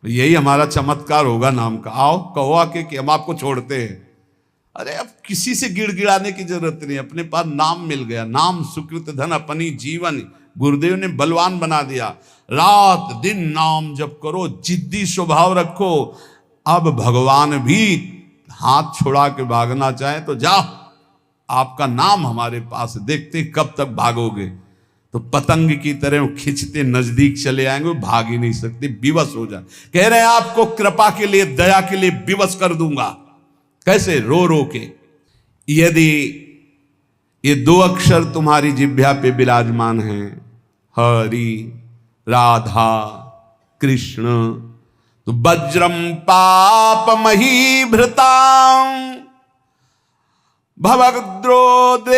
यही हमारा चमत्कार होगा नाम का। आओ कहो आके कि हम आपको छोड़ते हैं। अरे अब किसी से गिड़गिड़ाने की जरूरत नहीं, अपने पास नाम मिल गया। नाम सुकृत धन अपनी जीवन, गुरुदेव ने बलवान बना दिया। रात दिन नाम जप करो, जिद्दी स्वभाव रखो। अब भगवान भी हाथ छुड़ा के भागना चाहे तो जाओ, आपका नाम हमारे पास, देखते कब तक भागोगे। तो पतंग की तरह खिंचते नजदीक चले आएंगे, भाग ही नहीं सकते, विवश हो जाए। कह रहे हैं आपको कृपा के लिए, दया के लिए विवश कर दूंगा। कैसे? रो रो के। यदि ये दो अक्षर तुम्हारी जिह्वा पे विराजमान हैं, हरि राधा कृष्ण, तो वज्रम पाप महीभृतां भवद्रोदेकस्य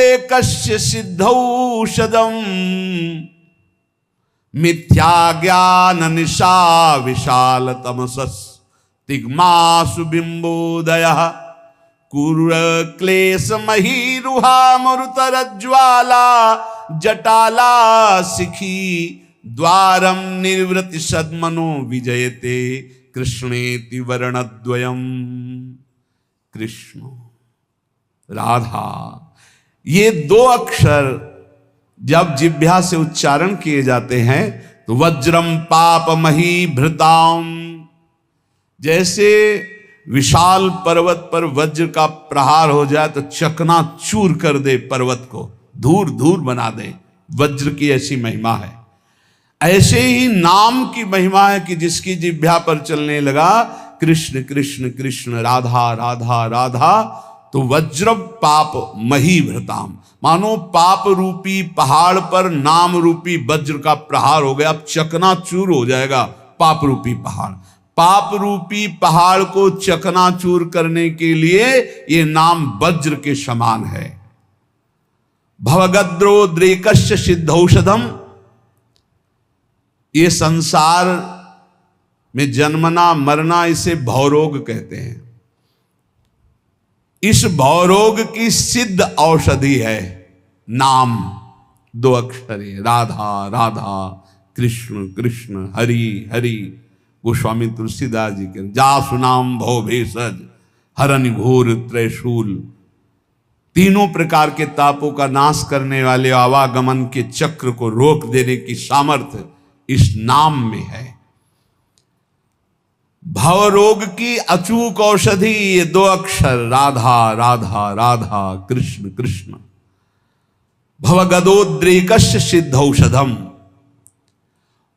सिद्धौषधम् मिथ्या ज्ञान निशा विशाल तमसस् तिग्मासु बिंबोदयः कुर क्लेश महीरुहा मरुतरज्ज्वाला जटाला शिखी द्वारम निर्वृति सद्मनो विजयते कृष्णेति वर्णद्वयम्। कृष्ण राधा, ये दो अक्षर जब जिह्वा से उच्चारण किए जाते हैं तो वज्रम पाप महीभृताम, जैसे विशाल पर्वत पर वज्र का प्रहार हो जाए तो चकनाचूर कर दे, पर्वत को धूर धूर बना दे। वज्र की ऐसी महिमा है। ऐसे ही नाम की महिमा है कि जिसकी जिह्वा पर चलने लगा कृष्ण कृष्ण कृष्ण राधा राधा राधा, तो वज्र पाप महीभृताम, मानो पाप रूपी पहाड़ पर नाम रूपी वज्र का प्रहार हो गया। अब चकनाचूर हो जाएगा पाप रूपी पहाड़। पाप रूपी पहाड़ को चकनाचूर करने के लिए ये नाम वज्र के समान है। भवगद्रोद्रेकस्य सिद्धौषधम, ये संसार में जन्मना मरना इसे भवरोग कहते हैं। इस भवरोग की सिद्ध औषधि है नाम, दो अक्षर है, राधा राधा कृष्ण कृष्ण हरि हरि। गोस्वामी तुलसीदास जी के जासु नाम भव भेषज हरनि घोर त्रैशूल, तीनों प्रकार के तापों का नाश करने वाले आवागमन के चक्र को रोक देने की सामर्थ्य इस नाम में है। भवरोग की अचूक औषधि ये दो अक्षर राधा राधा राधा कृष्ण कृष्ण। भवगदोद्रेकस्य सिद्धौषधम,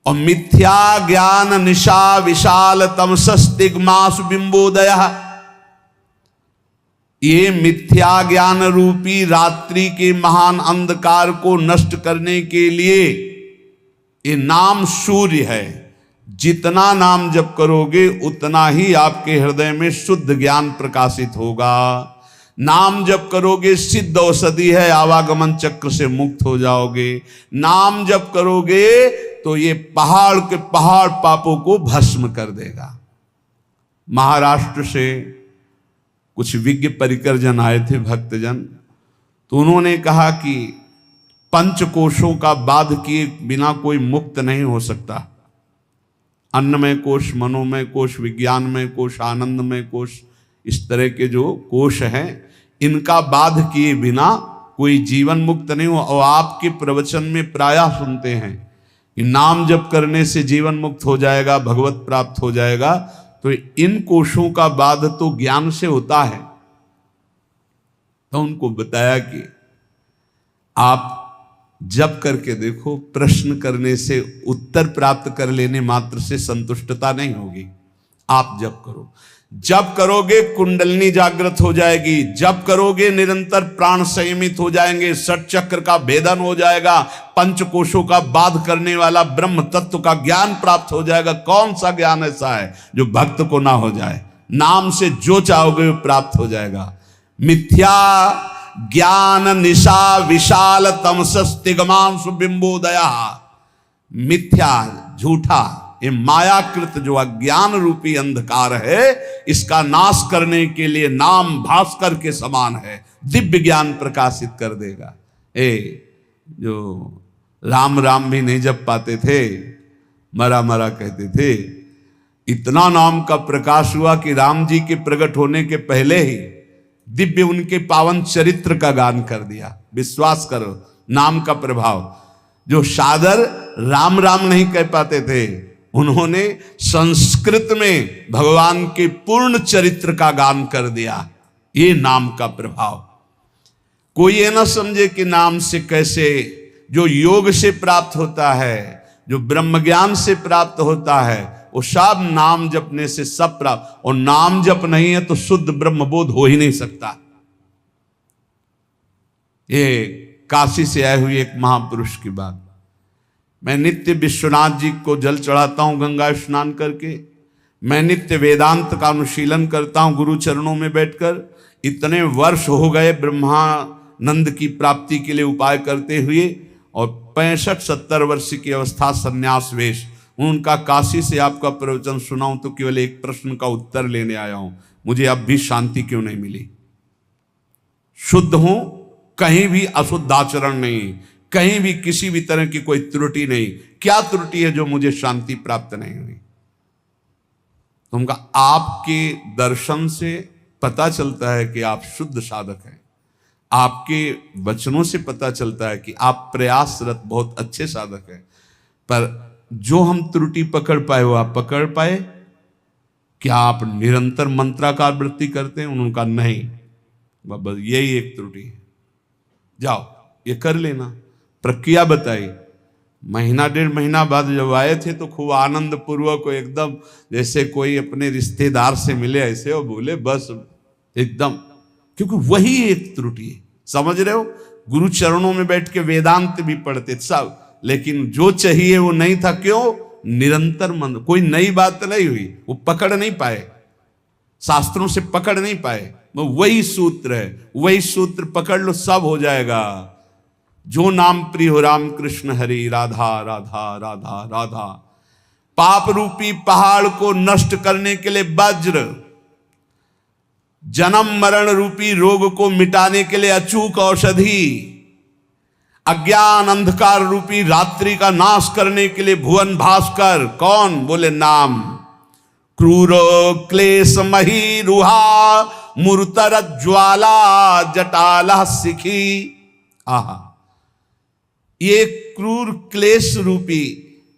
और मिथ्या ज्ञान निशा विशाल तमसस्तिग्मासु बिंबोदयः, ये मिथ्या ज्ञान रूपी रात्रि के महान अंधकार को नष्ट करने के लिए ये नाम सूर्य है। जितना नाम जप करोगे उतना ही आपके हृदय में शुद्ध ज्ञान प्रकाशित होगा। नाम जप करोगे सिद्ध औषधि है, आवागमन चक्र से मुक्त हो जाओगे। नाम जप करोगे तो ये पहाड़ के पहाड़ पापों को भस्म कर देगा। महाराष्ट्र से कुछ विज्ञ परिकर जन आए थे, भक्तजन, तो उन्होंने कहा कि पंचकोशों का बाध किए बिना कोई मुक्त नहीं हो सकता। अन्नमय कोश, मनोमय कोश, विज्ञानमय कोश, आनंदमय कोश, इस तरह के जो कोश हैं इनका बाध किए बिना कोई जीवन मुक्त नहीं हो। और आपके प्रवचन में प्रायः सुनते हैं कि नाम जप करने से जीवन मुक्त हो जाएगा, भगवत प्राप्त हो जाएगा। तो इन कोशों का बाध तो ज्ञान से होता है। तो उनको बताया कि आप जप करके देखो, प्रश्न करने से, उत्तर प्राप्त कर लेने मात्र से संतुष्टता नहीं होगी। आप जप करो, जप करोगे कुंडलिनी जागृत हो जाएगी, जप करोगे निरंतर प्राण संयमित हो जाएंगे, षट चक्र का भेदन हो जाएगा, पंचकोशों का बाध करने वाला ब्रह्म तत्व का ज्ञान प्राप्त हो जाएगा। कौन सा ज्ञान ऐसा है जो भक्त को ना हो जाए? नाम से जो चाहोगे वो प्राप्त हो जाएगा। मिथ्या ज्ञान निशा विशाल तमसस्तिग्मांसु बिंबोदया, मिथ्या झूठा ये मायाकृत जो अज्ञान रूपी अंधकार है, इसका नाश करने के लिए नाम भास्कर के समान है, दिव्य ज्ञान प्रकाशित कर देगा। जो राम राम भी नहीं जप पाते थे, मरा मरा कहते थे, इतना नाम का प्रकाश हुआ कि राम जी के प्रकट होने के पहले ही दिव्य उनके पावन चरित्र का गान कर दिया। विश्वास करो, नाम का प्रभाव। जो सादर राम राम नहीं कह पाते थे, उन्होंने संस्कृत में भगवान के पूर्ण चरित्र का गान कर दिया। ये नाम का प्रभाव। कोई ये ना समझे कि नाम से कैसे, जो योग से प्राप्त होता है, जो ब्रह्म ज्ञान से प्राप्त होता है, वो सब नाम जपने से सब प्राप्त। और नाम जप नहीं है तो शुद्ध ब्रह्मबोध हो ही नहीं सकता। ये काशी से आए हुए एक महापुरुष की बात। मैं नित्य विश्वनाथ जी को जल चढ़ाता हूं गंगा स्नान करके। मैं नित्य वेदांत का अनुशीलन करता हूं गुरु चरणों में बैठकर। इतने वर्ष हो गए ब्रह्मानंद की प्राप्ति के लिए उपाय करते हुए, और 65-70 वर्ष की अवस्था संन्यास वेश। उनका काशी से आपका प्रवचन सुनाऊं तो केवल एक प्रश्न का उत्तर लेने आया हूं, मुझे अब भी शांति क्यों नहीं मिली? शुद्ध हूं, कहीं भी अशुद्ध आचरण नहीं, कहीं भी किसी भी तरह की कोई त्रुटि नहीं। क्या त्रुटि है जो मुझे शांति प्राप्त नहीं हुई? तुमका आपके दर्शन से पता चलता है कि आप शुद्ध साधक हैं। आपके वचनों से पता चलता है कि आप प्रयासरत बहुत अच्छे साधक हैं। पर जो हम त्रुटि पकड़ पाए वो आप पकड़ पाए? क्या आप निरंतर मंत्राकार वृत्ति करते हैं? उन्होंने कहा नहीं, बस यही एक त्रुटि है, जाओ ये कर लेना। प्रक्रिया बताई। महीना 1.5 महीना बाद जब आए थे तो खूब आनंद पूर्वक, एकदम जैसे कोई अपने रिश्तेदार से मिले ऐसे, और बोले बस एकदम, क्योंकि वही एक त्रुटि है। समझ रहे हो? गुरु चरणों में बैठ के वेदांत भी पढ़ते सब, लेकिन जो चाहिए वो नहीं था। क्यों? निरंतर मन, कोई नई बात नहीं हुई, वो पकड़ नहीं पाए, शास्त्रों से पकड़ नहीं पाए। वो वही सूत्र है, वही सूत्र पकड़ लो, सब हो जाएगा। जो नाम प्रिय हो राम कृष्ण हरि, राधा राधा राधा राधा। पाप रूपी पहाड़ को नष्ट करने के लिए वज्र, जन्म मरण रूपी रोग को मिटाने के लिए अचूक औषधि, अज्ञान अंधकार रूपी रात्रि का नाश करने के लिए भुवन भास्कर। कौन? बोले नाम। क्रूरो क्लेश मही रुहा, मूर्तर ज्वाला जटाला सिखी। आहा, ये क्रूर क्लेश रूपी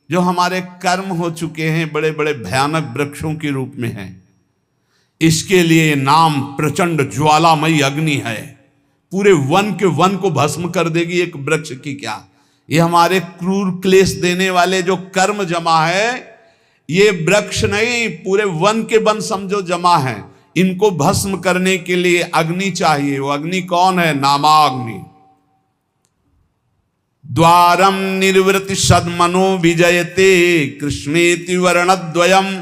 जो हमारे कर्म हो चुके हैं, बड़े बड़े भयानक वृक्षों के रूप में हैं, इसके लिए नाम प्रचंड ज्वालामयी अग्नि है। पूरे वन के वन को भस्म कर देगी एक वृक्ष की क्या। ये हमारे क्रूर क्लेश देने वाले जो कर्म जमा है, ये वृक्ष नहीं, पूरे वन के वन समझो जमा है। इनको भस्म करने के लिए अग्नि चाहिए। वो अग्नि कौन है? नामाग्नि। द्वारम निर्वृति सद्मनो विजयते कृष्णेति वर्णद्वयम।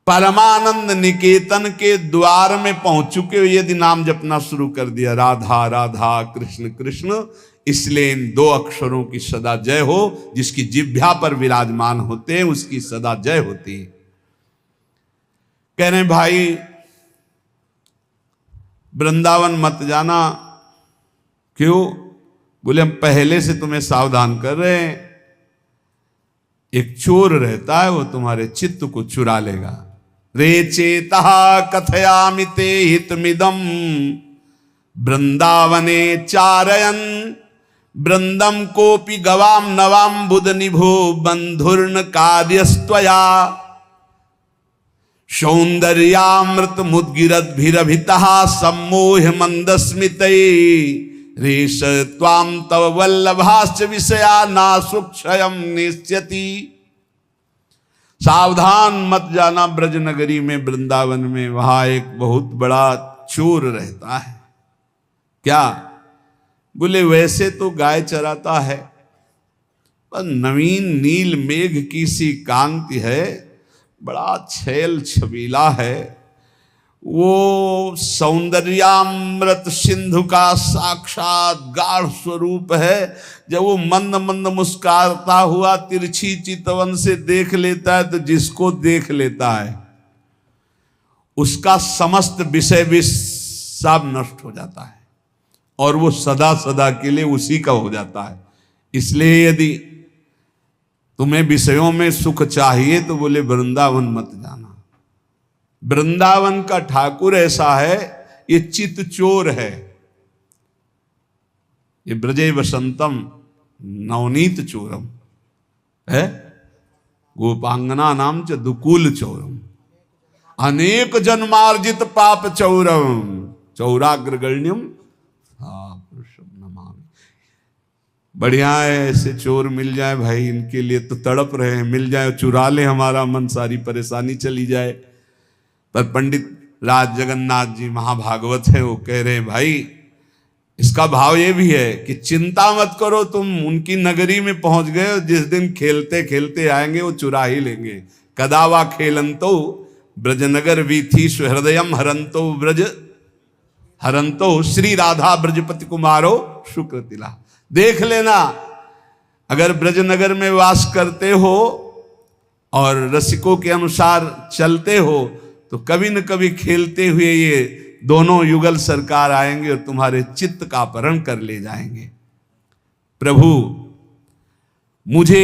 परमानंद निकेतन के द्वार में पहुंच चुके हो यदि नाम जपना शुरू कर दिया, राधा राधा कृष्ण कृष्ण, इसलिए इन 2 अक्षरों की सदा जय हो। जिसकी जिह्वा पर विराजमान होते हैं उसकी सदा जय होती है। कह रहे भाई वृंदावन मत जाना। क्यों? बोले हम पहले से तुम्हें सावधान कर रहे हैं। एक चोर रहता है, वो तुम्हारे चित्त को चुरा लेगा। रे चेता कथयामि ते हितमिदम वृंदावने चारयन वृंदम कोपि गवाम नवाम बुध निभो बंधुर्न कार्यस्त्वया सौंदर्यामृत मुद्गिरद्भिरभितः सम्मोह मंदस्मिते रेश त्वाम तव वल्लभाश्च विषया नासुक्षयम निश्यति। सावधान मत जाना ब्रज नगरी में, वृंदावन में, वहां एक बहुत बड़ा चोर रहता है। क्या? बोले वैसे तो गाय चराता है, पर नवीन नील मेघ की सी कांति है, बड़ा छैल छबीला है। वो सौंदर्यामृत सिंधु का साक्षात गाढ़ स्वरूप है। जब वो मंद मंद मुस्कुराता हुआ तिरछी चितवन से देख लेता है तो जिसको देख लेता है उसका समस्त विषय विष सब नष्ट हो जाता है, और वो सदा सदा के लिए उसी का हो जाता है। इसलिए यदि तुम्हें विषयों में सुख चाहिए तो बोले वृंदावन मत जाना। वृंदावन का ठाकुर ऐसा है, ये चित चोर है। ये ब्रजे वसंतम नवनीत चोरम है, गोपांगना नाम च दुकूल चोरम, अनेक जन्मार्जित पाप चौरम, चौराग्रगण्यम नमामि। बढ़िया है, ऐसे चोर मिल जाए भाई, इनके लिए तो तड़प रहे हैं, मिल जाए चुरा ले हमारा मन, सारी परेशानी चली जाए। पर पंडित राज जगन्नाथ जी महाभागवत है, वो कह रहे हैं भाई इसका भाव ये भी है कि चिंता मत करो, तुम उनकी नगरी में पहुंच गए, जिस दिन खेलते खेलते आएंगे वो चुरा ही लेंगे। कदावा खेलंतो ब्रजनगर वीथी सुहृदयम हरंतो ब्रज हरंतो श्री राधा ब्रजपति कुमारो शुक्र तिला। देख लेना, अगर ब्रजनगर में वास करते हो और रसिकों के अनुसार चलते हो तो कभी न कभी खेलते हुए ये दोनों युगल सरकार आएंगे और तुम्हारे चित्त का अपहरण कर ले जाएंगे। प्रभु मुझे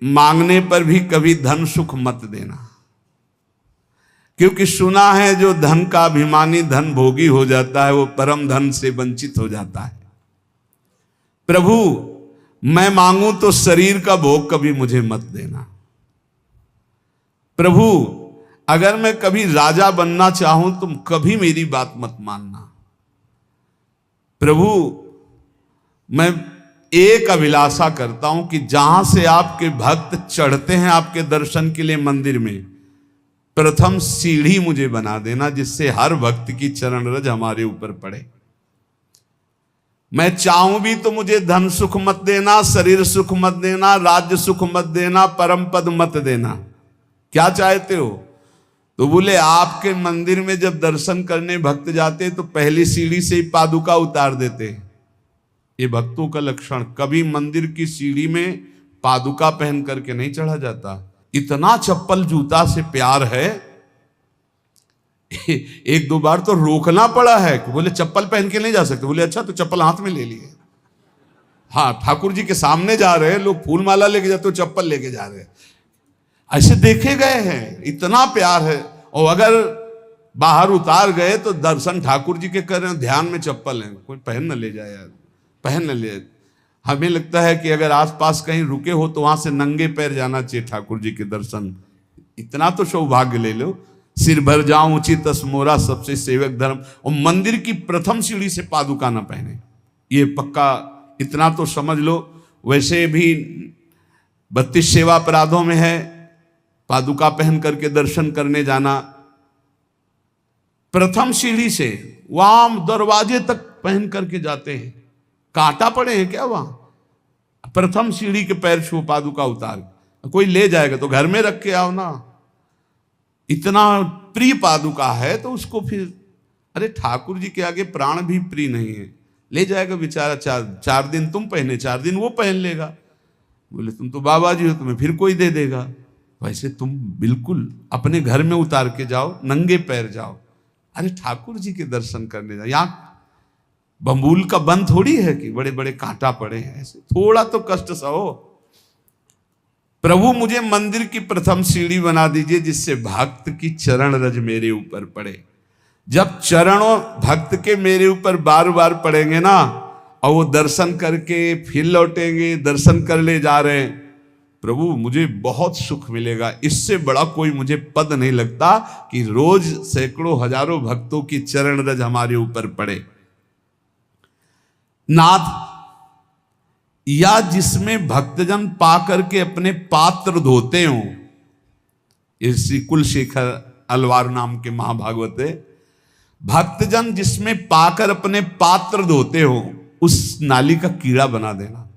मांगने पर भी कभी धन सुख मत देना, क्योंकि सुना है जो धन का अभिमानी धन भोगी हो जाता है वो परम धन से वंचित हो जाता है। प्रभु मैं मांगू तो शरीर का भोग कभी मुझे मत देना। प्रभु अगर मैं कभी राजा बनना चाहूं तुम कभी मेरी बात मत मानना। प्रभु मैं एक अभिलाषा करता हूं कि जहां से आपके भक्त चढ़ते हैं आपके दर्शन के लिए मंदिर में, प्रथम सीढ़ी मुझे बना देना, जिससे हर भक्त की चरण रज हमारे ऊपर पड़े। मैं चाहूं भी तो मुझे धन सुख मत देना, शरीर सुख मत देना, राज्य सुख मत देना, परम पद मत देना। क्या चाहते हो? तो बोले आपके मंदिर में जब दर्शन करने भक्त जाते तो पहली सीढ़ी से ही पादुका उतार देते। ये भक्तों का लक्षण, कभी मंदिर की सीढ़ी में पादुका पहन करके नहीं चढ़ा जाता। इतना चप्पल जूता से प्यार है, एक दो बार तो रोकना पड़ा है कि बोले चप्पल पहन के नहीं जा सकते। बोले अच्छा तो चप्पल हाथ में ले लिए। हाँ, ठाकुर जी के सामने जा रहे हैं लोग, फूल माला लेके जाते हो, चप्पल लेके जा रहे हैं, ऐसे देखे गए हैं। इतना प्यार है। और अगर बाहर उतार गए तो दर्शन ठाकुर जी के कर रहे हैं, ध्यान में चप्पल है, कोई पहन न ले जाए यार, पहन न ले। हमें लगता है कि अगर आसपास कहीं रुके हो तो वहां से नंगे पैर जाना चाहिए ठाकुर जी के दर्शन। इतना तो सौभाग्य ले लो। सिर भर जाऊं उचित मोरा सबसे सेवक धर्म। और मंदिर की प्रथम सीढ़ी से पादुका ना पहने, ये पक्का इतना तो समझ लो। वैसे भी 32 सेवा अपराधों में है पादुका पहन करके दर्शन करने जाना। प्रथम सीढ़ी से वहां दरवाजे तक पहन करके जाते हैं। कांटा पड़े हैं क्या वहां? प्रथम सीढ़ी के पैर छू पादुका उतार। कोई ले जाएगा तो घर में रख के आओ ना। इतना प्रिय पादुका है तो उसको फिर, अरे ठाकुर जी के आगे प्राण भी प्रिय नहीं है, ले जाएगा बेचारा। चार दिन तुम पहने, 4 दिन वो पहन लेगा। बोले तुम तो बाबा जी हो, तुम्हें फिर कोई दे देगा। वैसे तुम बिल्कुल अपने घर में उतार के जाओ, नंगे पैर जाओ। अरे ठाकुर जी के दर्शन करने जाओ। यहाँ बम्बूल का बंद थोड़ी है कि बड़े बड़े कांटा पड़े हैं, ऐसे थोड़ा तो कष्ट सहो। प्रभु मुझे मंदिर की प्रथम सीढ़ी बना दीजिए जिससे भक्त की चरण रज मेरे ऊपर पड़े। जब चरणों भक्त के मेरे ऊपर बार बार पड़ेंगे ना, और वो दर्शन करके फिर लौटेंगे, दर्शन कर ले जा रहे हैं, प्रभु मुझे बहुत सुख मिलेगा। इससे बड़ा कोई मुझे पद नहीं लगता कि रोज सैकड़ों हजारों भक्तों की चरण रज हमारे ऊपर पड़े। नाथ, या जिसमें भक्तजन पा करके अपने पात्र धोते हो, श्री कुलशेखर अलवार नाम के महाभागवत है, भक्तजन जिसमें पाकर अपने पात्र धोते हो उस नाली का कीड़ा बना देना,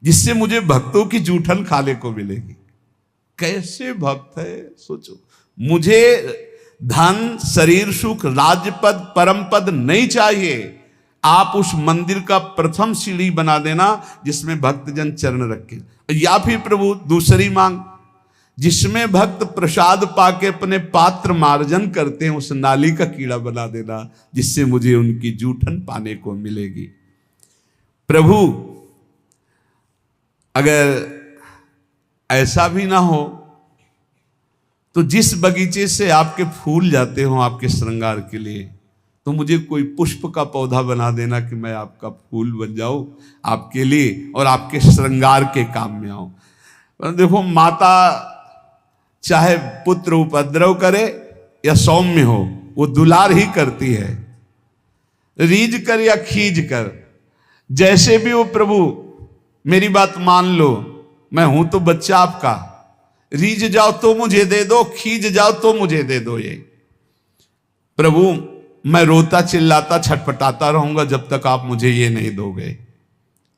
जिससे मुझे भक्तों की जूठन खाने को मिलेगी। कैसे भक्त है सोचो। मुझे धन, शरीर सुख, राज्य पद, परम पद नहीं चाहिए। आप उस मंदिर का प्रथम सीढ़ी बना देना जिसमें भक्तजन चरण रखे। या फिर प्रभु दूसरी मांग, जिसमें भक्त प्रसाद पाके अपने पात्र मार्जन करते हैं, उस नाली का कीड़ा बना देना जिससे मुझे उनकी जूठन पाने को मिलेगी। प्रभु अगर ऐसा भी ना हो तो जिस बगीचे से आपके फूल जाते हो आपके श्रृंगार के लिए, तो मुझे कोई पुष्प का पौधा बना देना कि मैं आपका फूल बन जाऊं आपके लिए और आपके श्रृंगार के काम में आऊं। देखो, माता चाहे पुत्र उपद्रव करे या सौम्य हो, वो दुलार ही करती है, रीझ कर या खींच कर, जैसे भी वो प्रभु मेरी बात मान लो, मैं हूं तो बच्चा आपका, रीझ जाओ तो मुझे दे दो, खींच जाओ तो मुझे दे दो। ये प्रभु मैं रोता चिल्लाता छटपटाता रहूंगा जब तक आप मुझे ये नहीं दोगे।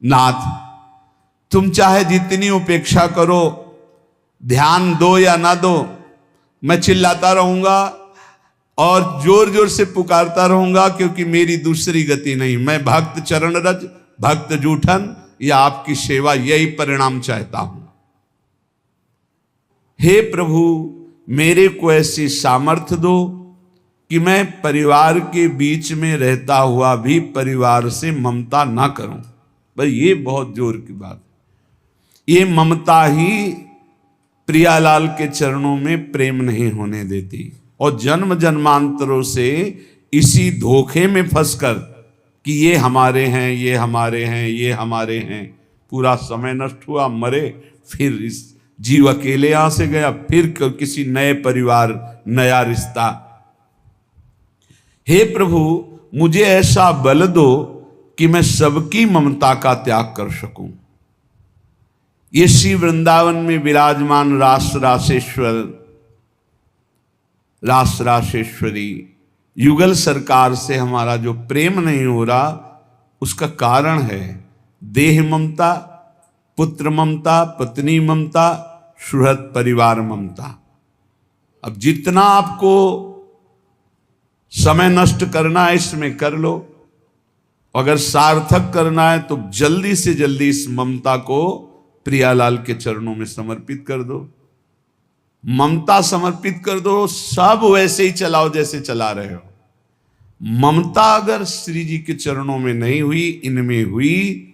नाथ तुम चाहे जितनी उपेक्षा करो, ध्यान दो या ना दो, मैं चिल्लाता रहूंगा और जोर जोर से पुकारता रहूंगा, क्योंकि मेरी दूसरी गति नहीं। मैं भक्त चरण रज, भक्त जूठन या आपकी सेवा, यही परिणाम चाहता हूं। हे प्रभु मेरे को ऐसी सामर्थ्य दो कि मैं परिवार के बीच में रहता हुआ भी परिवार से ममता ना करूं। भाई ये बहुत जोर की बात है। ये ममता ही प्रियालाल के चरणों में प्रेम नहीं होने देती, और जन्म जन्मांतरों से इसी धोखे में फंसकर कि ये हमारे हैं, ये हमारे हैं, ये हमारे हैं, पूरा समय नष्ट हुआ, मरे, फिर इस जीव अकेले यहां से गया, फिर किसी नए परिवार, नया रिश्ता। हे प्रभु मुझे ऐसा बल दो कि मैं सबकी ममता का त्याग कर सकूं। ये श्री वृंदावन में विराजमान रास रासेश्वर, रास रासेश्वरी युगल सरकार से हमारा जो प्रेम नहीं हो रहा, उसका कारण है देह ममता, पुत्र ममता, पत्नी ममता, सुहृद परिवार ममता। अब जितना आपको समय नष्ट करना है इसमें कर लो, अगर सार्थक करना है तो जल्दी से जल्दी इस ममता को प्रियालाल के चरणों में समर्पित कर दो। ममता समर्पित कर दो, सब वैसे ही चलाओ जैसे चला रहे हो। ममता अगर श्री जी के चरणों में नहीं हुई, इनमें हुई,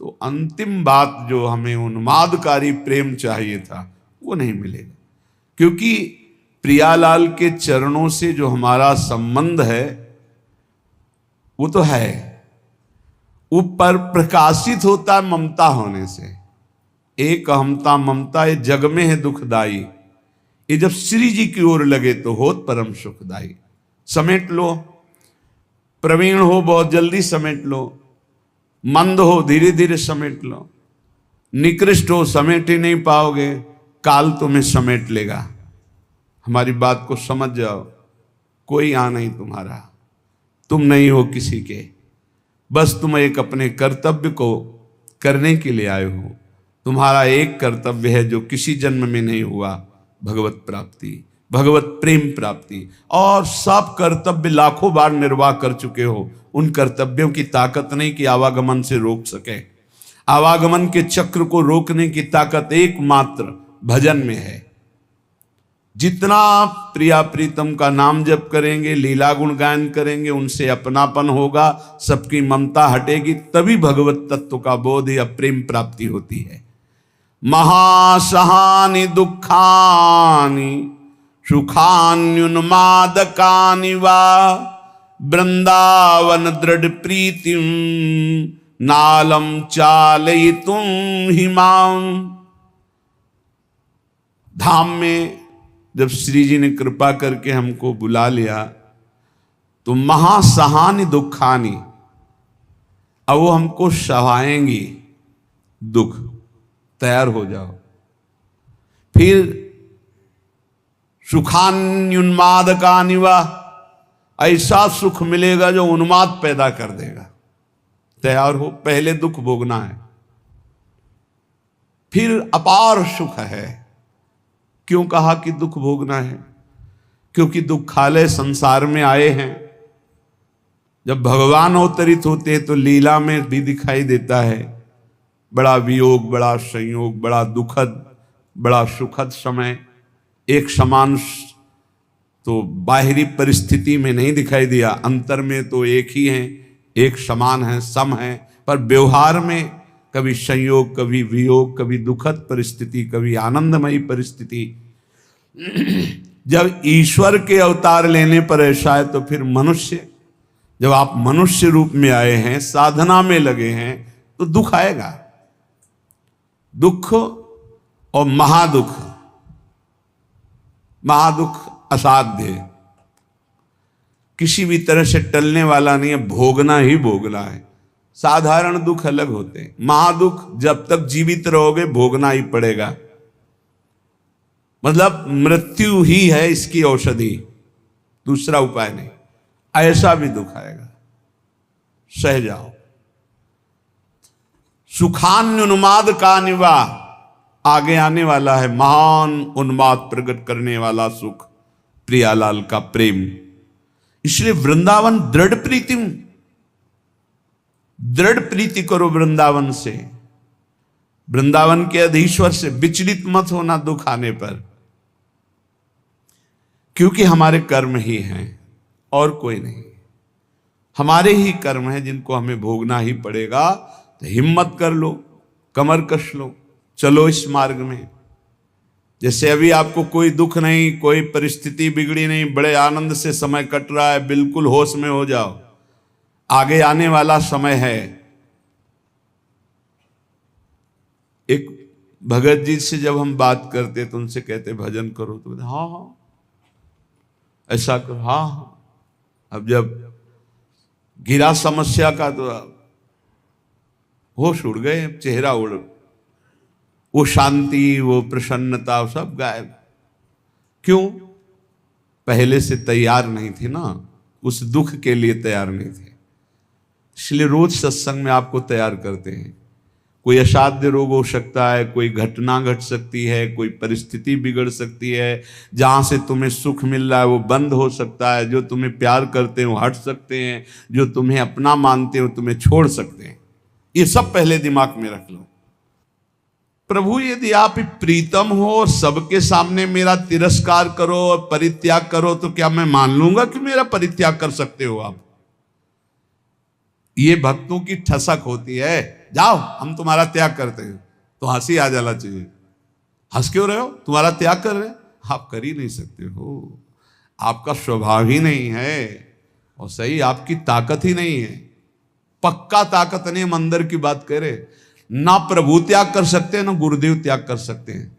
तो अंतिम बात जो हमें उन्मादकारी प्रेम चाहिए था वो नहीं मिलेगा। क्योंकि प्रियालाल के चरणों से जो हमारा संबंध है वो तो है, ऊपर प्रकाशित होता है ममता होने से। एक अहमता ममता ये जग में है दुखदाई, ये जब श्री जी की ओर लगे तो होत परम सुखदाई। समेट लो, प्रवीण हो बहुत जल्दी समेट लो, मंद हो धीरे धीरे समेट लो, निकृष्ट हो समेट ही नहीं पाओगे, काल तुम्हें समेट लेगा। हमारी बात को समझ जाओ, कोई आ नहीं तुम्हारा, तुम नहीं हो किसी के, बस तुम एक अपने कर्तव्य को करने के लिए आए हो। तुम्हारा एक कर्तव्य है जो किसी जन्म में नहीं हुआ, भगवत प्राप्ति, भगवत प्रेम प्राप्ति। और सब कर्तव्य लाखों बार निर्वाह कर चुके हो, उन कर्तव्यों की ताकत नहीं कि आवागमन से रोक सके। आवागमन के चक्र को रोकने की ताकत एकमात्र भजन में है। जितना प्रिया प्रीतम का नाम जप करेंगे, लीला गुण गायन करेंगे, उनसे अपनापन होगा, सबकी ममता हटेगी, तभी भगवत तत्व का बोध या प्रेम प्राप्ति होती है। महासहानि दुखानि सुखान्युन्मादकानि वा वृंदावन दृढ़ प्रीतिम नालम चालयितुं हिमां। धाम में जब श्री जी ने कृपा करके हमको बुला लिया तो महासहानि दुखानि, अब वो हमको सहाएंगी दुख, तैयार हो जाओ। फिर सुखान्युन्मादकानि वा, ऐसा सुख मिलेगा जो उन्माद पैदा कर देगा, तैयार हो। पहले दुख भोगना है, फिर अपार सुख है। क्यों कहा कि दुख भोगना है? क्योंकि दुखालय संसार में आए हैं। जब भगवान अवतरित होते हैं तो लीला में भी दिखाई देता है बड़ा वियोग, बड़ा संयोग, बड़ा दुखद, बड़ा सुखद समय। एक समान तो बाहरी परिस्थिति में नहीं दिखाई दिया, अंतर में तो एक ही हैं, एक समान है, सम है, पर व्यवहार में कभी संयोग, कभी वियोग, कभी दुखद परिस्थिति, कभी आनंदमयी परिस्थिति। जब ईश्वर के अवतार लेने पर ऐसा है तो फिर मनुष्य, जब आप मनुष्य रूप में आए हैं, साधना में लगे हैं, तो दुख आएगा। दुख और महादुख, महादुख असाध्य, किसी भी तरह से टलने वाला नहीं है, भोगना ही भोगना है। साधारण दुख अलग होते हैं, महादुख जब तक जीवित रहोगे भोगना ही पड़ेगा। मतलब मृत्यु ही है इसकी औषधि, दूसरा उपाय नहीं। ऐसा भी दुख आएगा, सह जाओ। सुखान्युन्माद का निवा, आगे आने वाला है महान उन्माद प्रकट करने वाला सुख, प्रियालाल का प्रेम। इसलिए वृंदावन दृढ़ प्रीतिम, दृढ़ प्रीति करो वृंदावन से, वृंदावन के अधीश्वर से विचलित मत होना दुख आने पर, क्योंकि हमारे कर्म ही हैं और कोई नहीं। हमारे ही कर्म हैं जिनको हमें भोगना ही पड़ेगा। तो हिम्मत कर लो, कमर कस लो, चलो इस मार्ग में। जैसे अभी आपको कोई दुख नहीं, कोई परिस्थिति बिगड़ी नहीं, बड़े आनंद से समय कट रहा है, बिल्कुल होश में हो जाओ, आगे आने वाला समय है। एक भगत जी से जब हम बात करते तो उनसे कहते भजन करो, तो हाँ हाँ ऐसा करो, हाँ हाँ। अब जब गिरा समस्या का तो होश उड़ गए, चेहरा उड़, वो शांति, वो प्रसन्नता सब गायब। क्यों? पहले से तैयार नहीं थे ना, उस दुख के लिए तैयार नहीं थे। इसलिए रोज सत्संग में आपको तैयार करते हैं। कोई असाध्य रोग हो सकता है, कोई घटना घट सकती है, कोई परिस्थिति बिगड़ सकती है, जहां से तुम्हें सुख मिल रहा है वो बंद हो सकता है, जो तुम्हें प्यार करते हैं वो हट सकते हैं, जो तुम्हें अपना मानते हो तुम्हें छोड़ सकते हैं। ये सब पहले दिमाग में रख लो। प्रभु यदि आप प्रीतम हो और सबके सामने मेरा तिरस्कार करो और परित्याग करो, तो क्या मैं मान लूंगा कि मेरा परित्याग कर सकते हो आप? ये भक्तों की ठसक होती है, जाओ हम तुम्हारा त्याग करते हैं, तो हंसी आ जाना चाहिए। हंस क्यों रहे हो? तुम्हारा त्याग कर रहे हैं, आप कर ही नहीं सकते हो, आपका स्वभाव ही नहीं है, और सही आपकी ताकत ही नहीं है, पक्का ताकत नहीं। हम अंदर की बात करें, ना प्रभु त्याग कर सकते हैं ना गुरुदेव त्याग कर सकते हैं।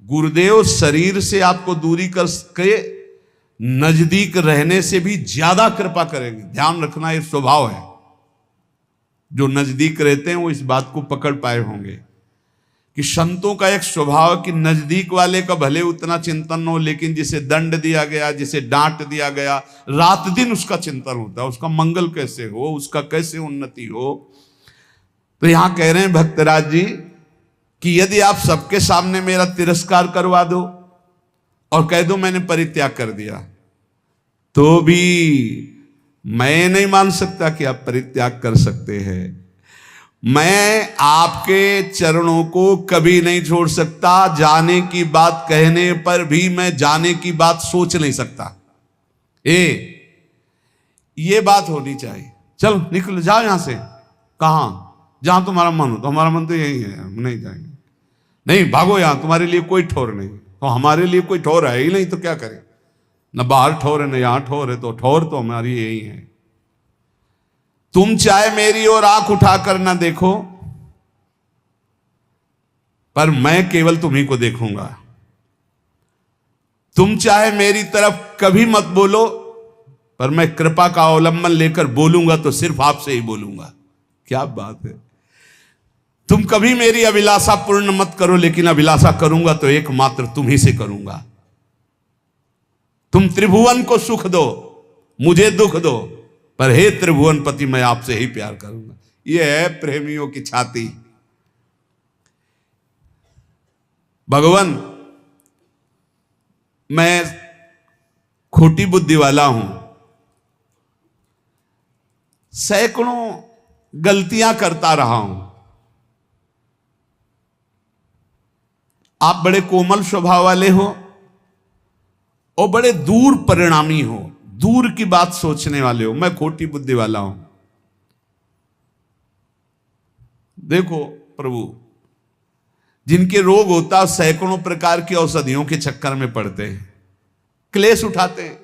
गुरुदेव शरीर से आपको दूरी कर के नजदीक रहने से भी ज्यादा कृपा करेंगे, ध्यान रखना, ये स्वभाव है। जो नजदीक रहते हैं वो इस बात को पकड़ पाए होंगे कि संतों का एक स्वभाव कि नजदीक वाले का भले उतना चिंतन हो, लेकिन जिसे दंड दिया गया, जिसे डांट दिया गया, रात दिन उसका चिंतन होता है, उसका मंगल कैसे हो, उसका कैसे उन्नति हो। तो यहां कह रहे हैं भक्तराज जी कि यदि आप सबके सामने मेरा तिरस्कार करवा दो और कह दो मैंने परित्याग कर दिया, तो भी मैं नहीं मान सकता कि आप परित्याग कर सकते हैं। मैं आपके चरणों को कभी नहीं छोड़ सकता। जाने की बात कहने पर भी मैं जाने की बात सोच नहीं सकता। ये बात होनी चाहिए। चलो निकल जाओ यहां से। कहां? जहां तुम्हारा मन हो। तो हमारा मन तो यही है, हम नहीं जाएंगे। नहीं भागो, यहां तुम्हारे लिए कोई ठौर नहीं। तो हमारे लिए कोई ठौर है ही नहीं, तो क्या करें? न बाहर ठौर है न यहां ठौर है, तो ठौर तो हमारी यही है। तुम चाहे मेरी ओर आंख उठाकर ना देखो, पर मैं केवल तुम्ही को देखूंगा। तुम चाहे मेरी तरफ कभी मत बोलो, पर मैं कृपा का अवलंबन लेकर बोलूंगा तो सिर्फ आपसे ही बोलूंगा। क्या बात है! तुम कभी मेरी अभिलाषा पूर्ण मत करो, लेकिन अभिलाषा करूंगा तो एकमात्र तुम ही से करूंगा। तुम त्रिभुवन को सुख दो, मुझे दुख दो, पर हे त्रिभुवन पति मैं आपसे ही प्यार करूंगा। यह है प्रेमियों की छाती। भगवान, मैं खोटी बुद्धि वाला हूं, सैकड़ों गलतियां करता रहा हूं। आप बड़े कोमल स्वभाव वाले हो और बड़े दूर परिणामी हो, दूर की बात सोचने वाले हो। मैं खोटी बुद्धि वाला हूं। देखो प्रभु। जिनके रोग होता सैकड़ों प्रकार की औषधियों के चक्कर में पड़ते हैं, क्लेश उठाते हैं,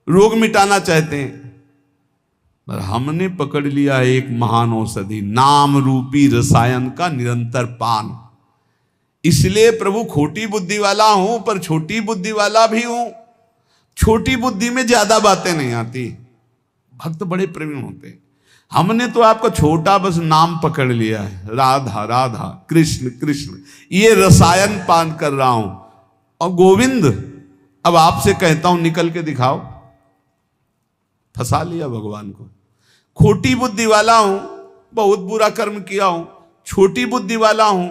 रोग मिटाना चाहते हैं, पर हमने पकड़ लिया एक महान औषधि, नाम रूपी रसायन का निरंतर पान। इसलिए प्रभु खोटी बुद्धि वाला हूं पर छोटी बुद्धि वाला भी हूं। छोटी बुद्धि में ज्यादा बातें नहीं आती, भक्त बड़े प्रवीण होते हैं। हमने तो आपका छोटा बस नाम पकड़ लिया है, राधा राधा कृष्ण कृष्ण, ये रसायन पान कर रहा हूं। और गोविंद अब आपसे कहता हूं निकल के दिखाओ, फंसा लिया भगवान को। खोटी बुद्धि वाला हूं, बहुत बुरा कर्म किया हूं, छोटी बुद्धि वाला हूं।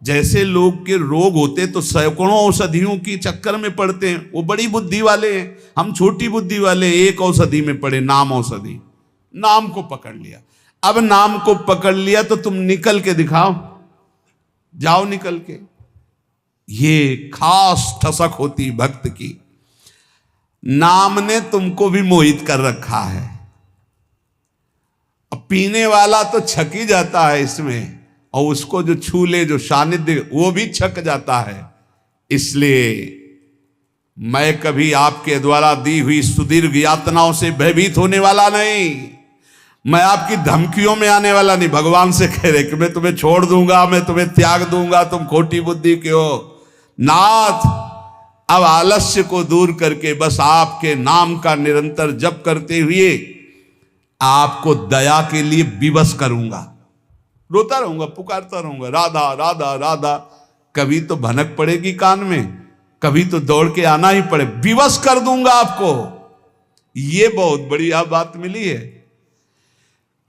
जैसे लोग के रोग होते तो सैकड़ों औषधियों की चक्कर में पड़ते हैं, वो बड़ी बुद्धि वाले हैं, हम छोटी बुद्धि वाले एक औषधि में पड़े, नाम औषधि। नाम को पकड़ लिया, अब नाम को पकड़ लिया तो तुम निकल के दिखाओ, जाओ निकल के। ये खास ठसक होती भक्त की, नाम ने तुमको भी मोहित कर रखा है। अब पीने वाला तो छक ही जाता है इसमें, और उसको जो छू ले, जो सानिध्य, वो भी छक जाता है। इसलिए मैं कभी आपके द्वारा दी हुई सुदीर्घ यातनाओं से भयभीत होने वाला नहीं, मैं आपकी धमकियों में आने वाला नहीं। भगवान से कह रहे कि मैं तुम्हें छोड़ दूंगा, मैं तुम्हें त्याग दूंगा, तुम खोटी बुद्धि के हो। नाथ, अब आलस्य को दूर करके बस आपके नाम का निरंतर जप करते हुए आपको दया के लिए विवश करूंगा। रोता रहूंगा, पुकारता रहूंगा, राधा राधा राधा। कभी तो भनक पड़ेगी कान में, कभी तो दौड़ के आना ही पड़े, विवश कर दूंगा आपको। ये बहुत बढ़िया बात मिली है।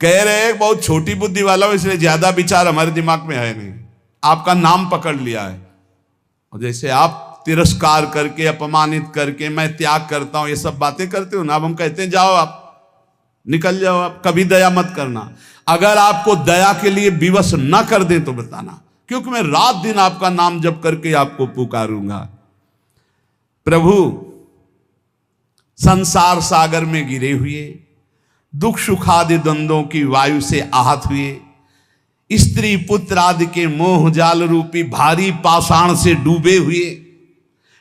कह रहे हैं बहुत छोटी बुद्धि वाला हूं, इसलिए ज्यादा विचार हमारे दिमाग में है नहीं, आपका नाम पकड़ लिया है। और जैसे आप तिरस्कार करके, अपमानित करके मैं त्याग करता हूं, ये सब बातें करते हो ना, अब हम कहते हैं जाओ आप, निकल जाओ आप, कभी दया मत करना। अगर आपको दया के लिए विवश न कर दें तो बताना, क्योंकि मैं रात दिन आपका नाम जप करके आपको पुकारूंगा। प्रभु संसार सागर में गिरे हुए, दुख सुखादि द्वंद्वों की वायु से आहत हुए, स्त्री पुत्र आदि के मोह जाल रूपी भारी पाषाण से डूबे हुए,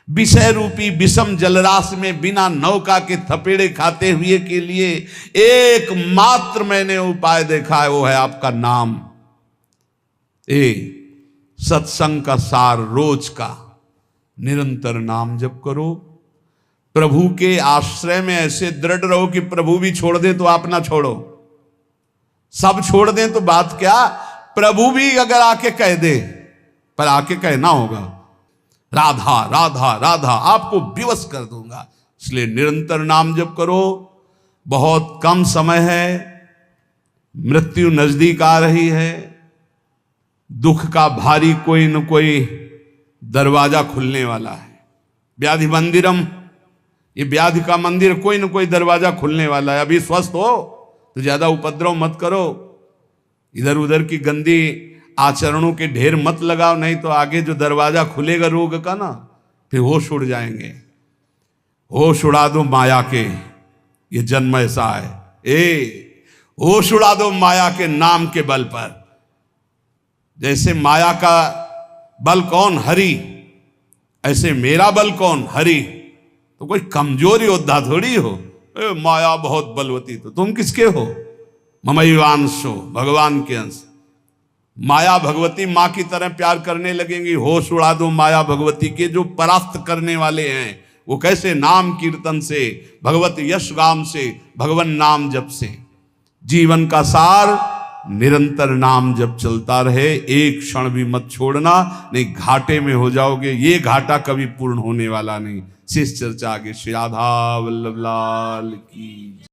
विषय रूपी विषम जलराश में बिना नौका के थपेड़े खाते हुए के लिए एकमात्र मैंने उपाय देखा है, वो है आपका नाम। सत्संग का सार रोज का निरंतर नाम जप करो। प्रभु के आश्रय में ऐसे दृढ़ रहो कि प्रभु भी छोड़ दे तो आप ना छोड़ो, सब छोड़ दें तो बात क्या, प्रभु भी अगर आके कह दे, पर आके कहना होगा राधा राधा राधा, आपको विवश कर दूंगा। इसलिए निरंतर नाम जप करो। बहुत कम समय है, मृत्यु नजदीक आ रही है, दुख का भारी कोई न कोई दरवाजा खुलने वाला है। व्याधि मंदिरम, ये व्याधि का मंदिर, कोई न कोई दरवाजा खुलने वाला है। अभी स्वस्थ हो तो ज्यादा उपद्रव मत करो, इधर उधर की गंदी आचरणों के ढेर मत लगाओ, नहीं तो आगे जो दरवाजा खुलेगा रोग का ना, फिर होश उड़ जाएंगे। होश उड़ा दो माया के, ये जन्म ऐसा है। होश उड़ा दो माया के नाम के बल पर। जैसे माया का बल कौन, हरि, ऐसे मेरा बल कौन, हरि। तो कोई कमजोर योद्धा थोड़ी हो, माया बहुत बलवती, तो तुम किसके हो, ममैवांशो, भगवान के अंश। माया भगवती माँ की तरह प्यार करने लगेंगी। होश उड़ा दो माया भगवती के, जो परास्त करने वाले हैं। वो कैसे, नाम कीर्तन से, भगवत यश गाम से, भगवान नाम जप से। जीवन का सार निरंतर नाम जप चलता रहे, एक क्षण भी मत छोड़ना, नहीं घाटे में हो जाओगे। ये घाटा कभी पूर्ण होने वाला नहीं। शेष चर्चा आगे। श्री राधा वल्लभ लाल की।